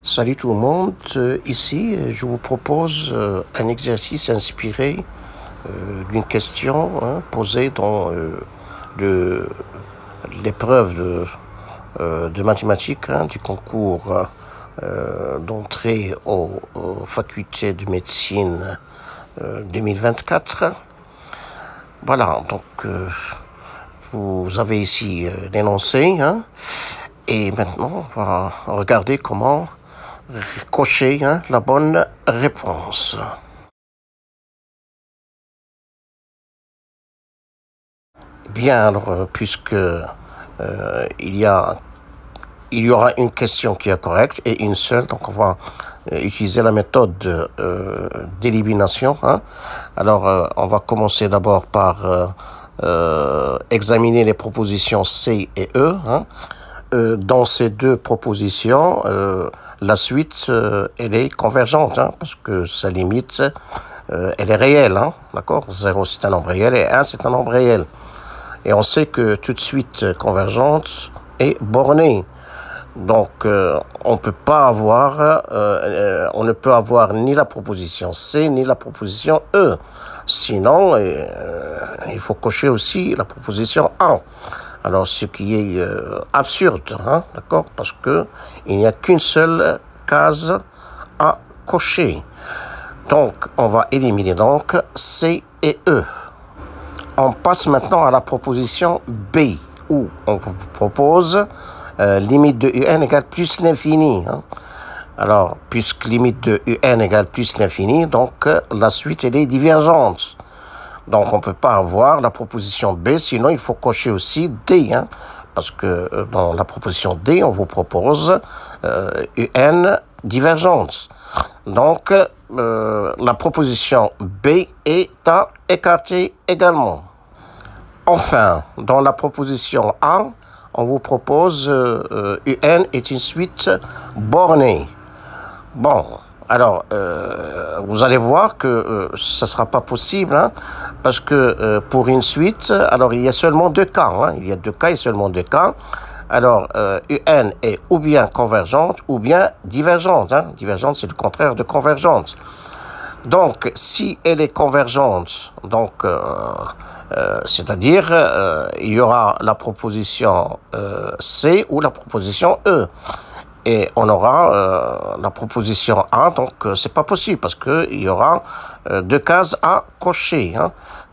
Salut tout le monde, ici je vous propose un exercice inspiré d'une question posée dans l'épreuve de mathématiques du concours d'entrée aux facultés de médecine 2024. Voilà, donc vous avez ici l'énoncé, et maintenant on va regarder comment cocher la bonne réponse. Bien, alors, puisque il y aura une question qui est correcte et une seule, donc on va utiliser la méthode d'élimination. Alors, on va commencer d'abord par examiner les propositions C et E. Dans ces deux propositions, la suite, elle est convergente, parce que sa limite, elle est réelle, d'accord? 0, c'est un nombre réel, et 1, c'est un nombre réel. Et on sait que toute suite convergente est bornée. Donc, on ne peut avoir ni la proposition C, ni la proposition E. Sinon, il faut cocher aussi la proposition A. Alors, ce qui est absurde, d'accord, parce que il n'y a qu'une seule case à cocher. Donc, on va éliminer donc C et E. On passe maintenant à la proposition B, où on vous propose limite de UN égale plus l'infini. Alors, puisque limite de UN égale plus l'infini, donc la suite, elle est divergente. Donc, on ne peut pas avoir la proposition B, sinon il faut cocher aussi D, parce que dans la proposition D, on vous propose UN divergente. Donc, la proposition B est à écarter également. Enfin, dans la proposition A, on vous propose UN est une suite bornée. Bon. Alors, vous allez voir que ça sera pas possible, parce que pour une suite, alors il y a seulement deux cas, il y a deux cas et seulement deux cas. Alors, UN est ou bien convergente ou bien divergente. Divergente, c'est le contraire de convergente. Donc, si elle est convergente, donc c'est-à-dire il y aura la proposition C ou la proposition E. Et on aura la proposition A, donc c'est pas possible parce que il y aura deux cases à cocher.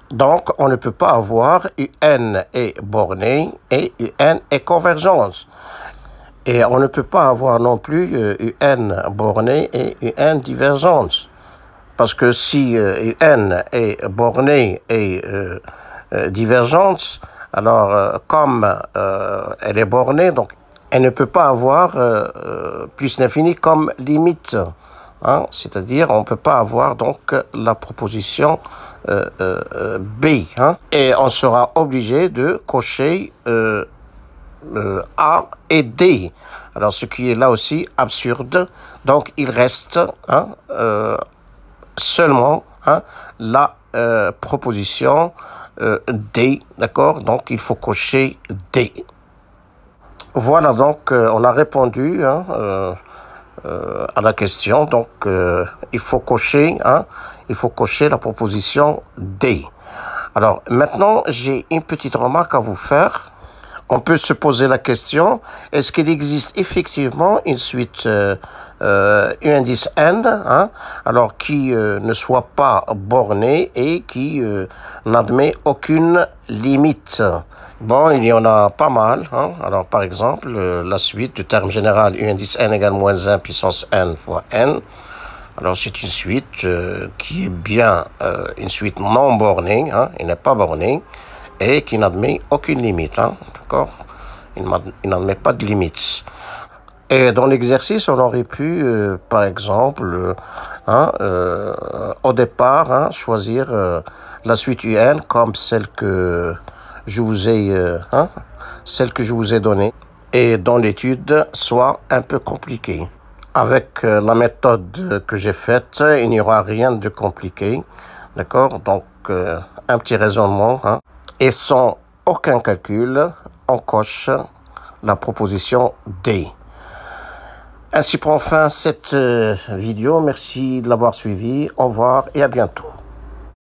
Donc on ne peut pas avoir UN est bornée et UN est convergente. Et on ne peut pas avoir non plus UN bornée et UN divergente. Parce que si UN est bornée et divergente, alors comme elle est bornée, donc elle ne peut pas avoir plus l'infini comme limite. C'est-à-dire, on ne peut pas avoir donc la proposition B. Et on sera obligé de cocher A et D. Alors, ce qui est là aussi absurde. Donc, il reste seulement la proposition D. D'accord? Donc, il faut cocher D. Voilà, donc on a répondu à la question. Donc il faut cocher la proposition D. Alors maintenant, j'ai une petite remarque à vous faire. On peut se poser la question, est-ce qu'il existe effectivement une suite U indice N, alors qui ne soit pas bornée et qui n'admet aucune limite? Bon, il y en a pas mal. Alors, par exemple, la suite du terme général U indice N égale moins 1 puissance N fois N. Alors, c'est une suite qui est bien une suite non bornée, il n'est pas bornée, et qui n'admet aucune limite, d'accord? Il n'admet pas de limite. Et dans l'exercice, on aurait pu, par exemple, au départ, choisir la suite UN comme celle que je vous ai donnée. Et dans l'étude, soit un peu compliqué. Avec la méthode que j'ai faite, il n'y aura rien de compliqué, d'accord? Donc, un petit raisonnement, et sans aucun calcul, on coche la proposition D. Ainsi prend fin cette vidéo. Merci de l'avoir suivi. Au revoir et à bientôt.